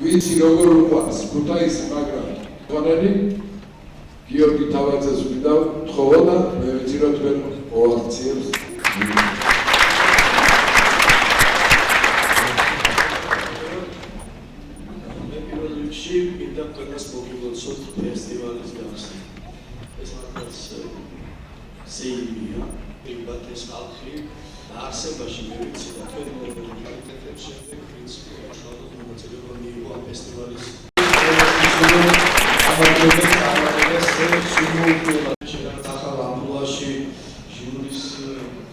ვიცი როგორ უყვარს ქუთაისი, მაგრამ ხონელი გიორგი თავაძეს ვიდავ თხოვა და მე ვიცი რომ თქვენ ოაქციებს მე პირველ რიგში მინდა თქვენს მოგილოცოთ ფესტივალის გახსნა. ეს მართლაც სეიმია, პირდაპირ ეს ხალხი და არსებაში მე ვიცი და თქვენ მოგილოცეთ შემდეგ ვინც მოწოდება მიიღო ამ ფესტივალის ახალ ამბულაში ჟიურის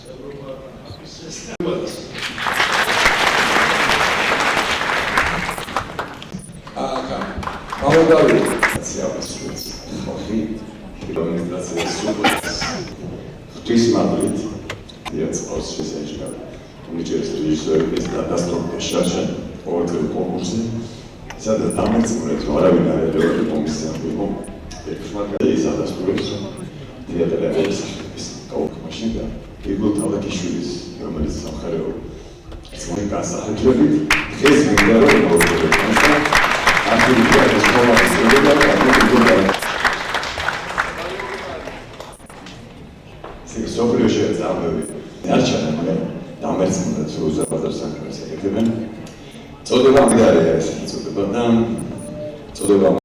წევრობა ფესტივალის სადაც დამეწმუნეთ რომ არავინ არ ეძლევა კომისიამდე რომ ერთმანეთს ადასტურებს თეატრების კავშირი და იგორ თავაკიშვილის რომელიც სამხარეო ძმოი გასახედრებით დღეს მინდა რომ მოვიდეთ მასთან აქტივია ეს კომისიის შედეგად სოფლიოში წამები არჩენა მაგრამ დამეწმუნეთ რომ უზარმაზარ საქმეს ეკეთებენ წოდება მიდარია ეს წოდება და წოდება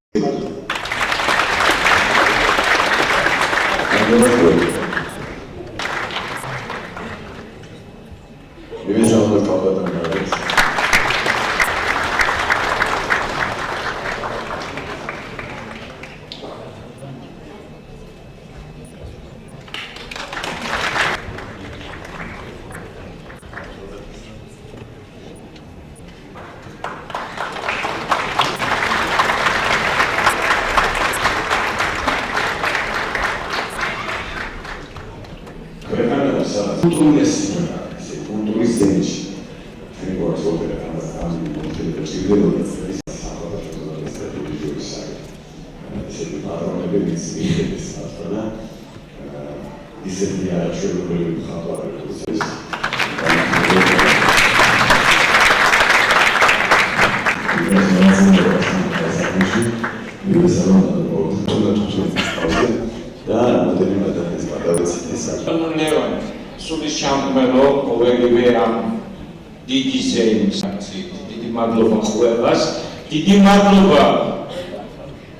დიდი მადლობა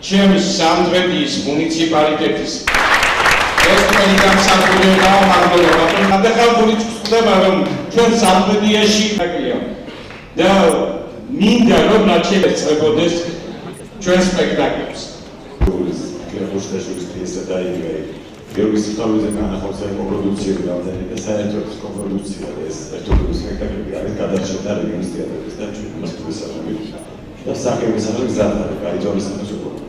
ჩემი სამტრედიის მუნიციპალიტეტის ერთმანეთი გამსახურებაა მადლობა გადახალხული ხდება რომ ჩვენ სამტრედიაში ხაკია და მინდა რომ ნაჩვენებს წებოდეს ჩვენ სპექტაკლებს გიორგის თავზე განახორციელებს კოპროდუქციური გამზადება და საერთოდ კოპროდუქცია ეს ერთობლივი სპექტაკლები არის გადარჩენილი რეგიონის თეატრების და ჩვენ მოსკოვის სახელმწიფო და საკუთრების გზადაა გაიძოლის სამსუბუქო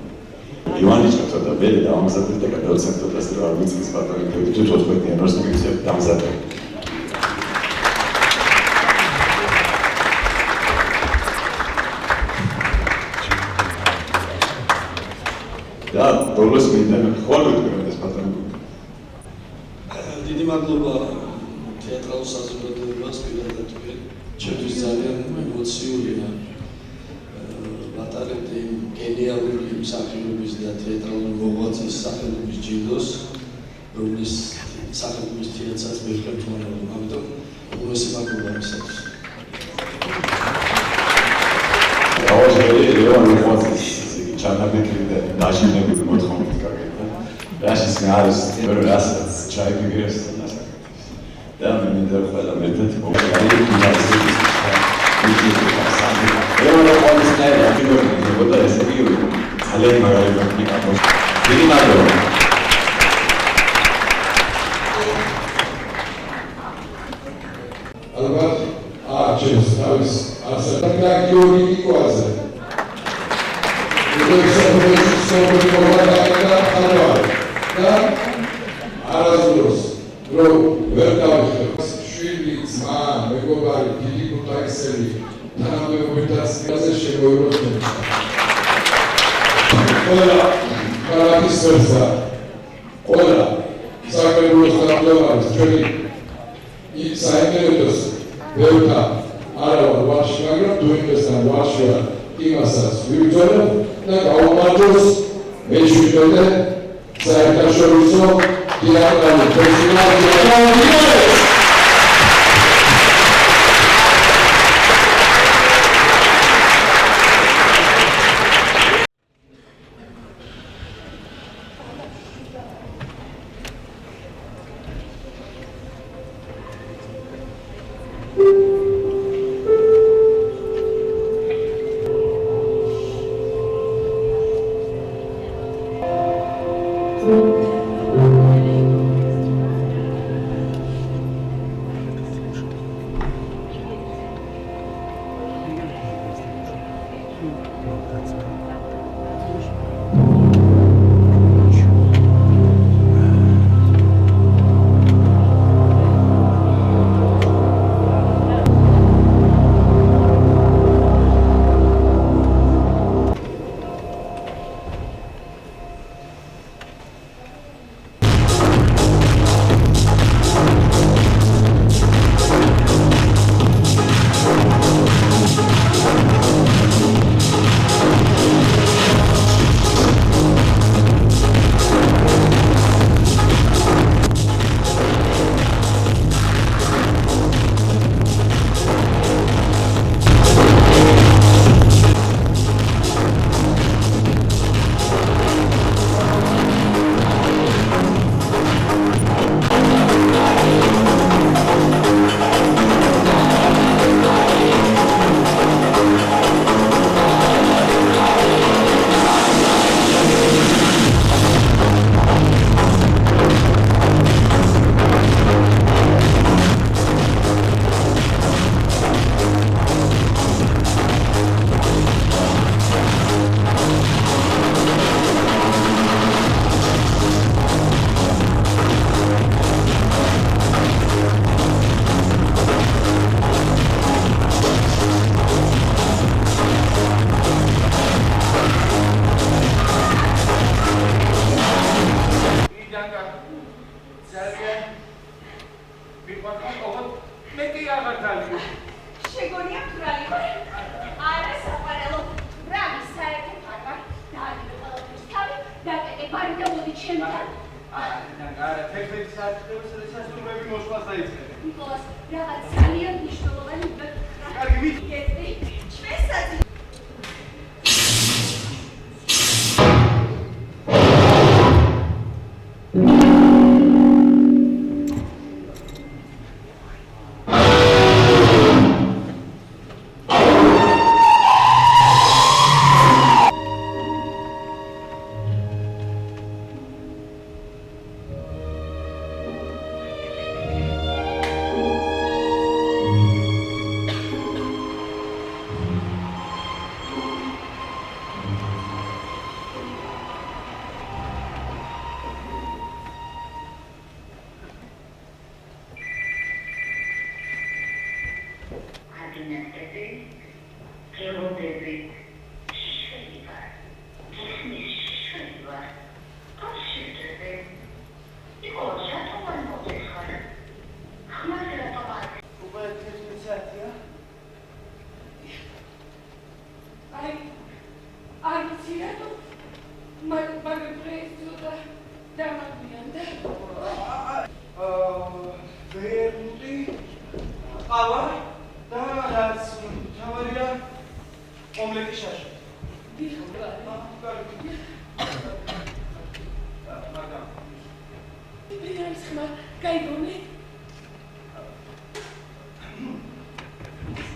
ივანი ჩხატაბელი და ამასაც და გადავცემთ და სწორ ვიცის პატრონები თუ 14 იანვარს მიგცემ დამზადდა და ბოლოს მინდა ხოლმე თქვენ ეს პატრონები მადლობა თეატრალურ საზოგადოებას პირადად ჩემთვის ძალიან ემოციურია ვატარებდი გენიალური მსახიობის და თეატრალური მოღვაწის სახელობის ჯილდოს, რომლის სახელობის თეატრსაც მე ვხერხემლობ, ამიტომ უმეტესი მადლობა მისათვის. ლევან მოღვაწის ჩანაფიქრი და დაშინებული მოთხოვნით გაკეთდა. რაშიც არის პირველ რასაც ჩაიფიქრეს დასაკეთებს. და მე მინდა ყველა მეთეთ მოგხარი ფინანსების ლევან მოღვაწის ნაირ აქტივობები და ესე იგი ძალიან მაგარი პრაქტიკა მოხდა. დიდი მადლობა. ალბათ ჩემს თავის ასეთ და გიორგი კიკვაძე და არასდროს რო ვერ დავიხებ შვილი ძმა მეგობარი დიდი ქუთაისელი თანამდებობითაც შემოიღოს ყველა ქალაქის სერცა ყველა საქართველოს თანამდებობის ჩვენი საინტერესოს ბევრთა არა ვარში, მაგრამ დუინდესთან ვარში ვარ იმასაც ვიბრძოლებ და გავუმარჯოს მეშვიდე საერთაშორისო თეატრალური ფესტივალი 이거 샤토만 어디 가요? ხმა გაიგონე?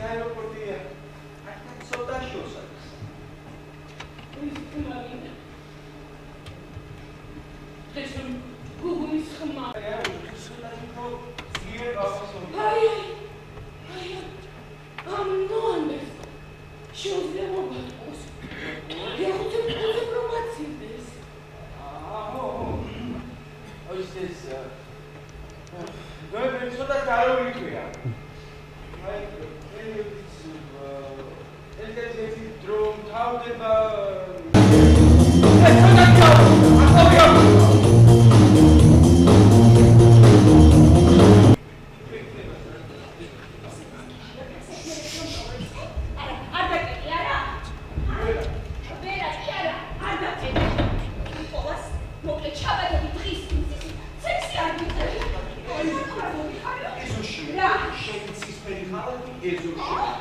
აეროპორტია. ცოტა შორს არის. ის ხმავინა. ეს გუგულის ხმა. I'm no understand. Shows them about us. Я хочу информации здесь. Ой, здесь. Вы что-то даруете. ეს დრომ თავდება რა?